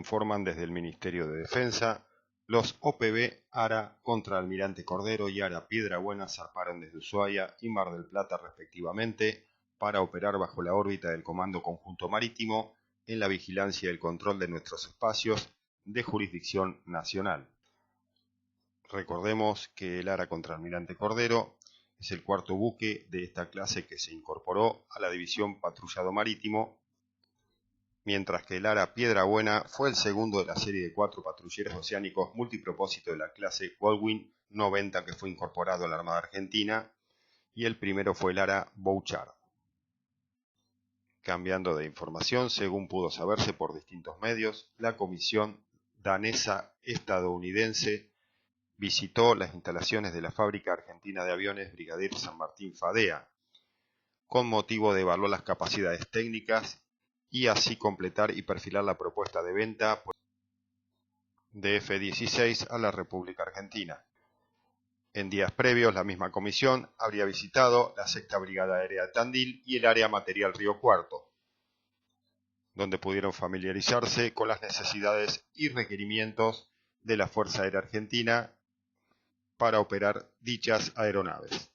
informan desde el Ministerio de Defensa, los OPB ARA Contraalmirante Cordero y ARA Piedrabuena zarparon desde Ushuaia y Mar del Plata respectivamente para operar bajo la órbita del Comando Conjunto Marítimo en la vigilancia y el control de nuestros espacios de jurisdicción nacional. Recordemos que el ARA Contraalmirante Cordero es el cuarto buque de esta clase que se incorporó a la División Patrullado Marítimo, mientras que el ARA Piedrabuena fue el segundo de la serie de 4 patrulleros oceánicos multipropósito de la clase Goldwyn 90 que fue incorporado a la Armada Argentina, y el primero fue el ARA Bouchard. Cambiando de información, según pudo saberse por distintos medios, la comisión danesa-estadounidense visitó las instalaciones de la Fábrica Argentina de Aviones Brigadier San Martín FADEA, con motivo de evaluar las capacidades técnicas y así completar y perfilar la propuesta de venta de F-16 a la República Argentina. En días previos, la misma comisión habría visitado la Sexta Brigada Aérea de Tandil y el área material Río Cuarto, donde pudieron familiarizarse con las necesidades y requerimientos de la Fuerza Aérea Argentina para operar dichas aeronaves.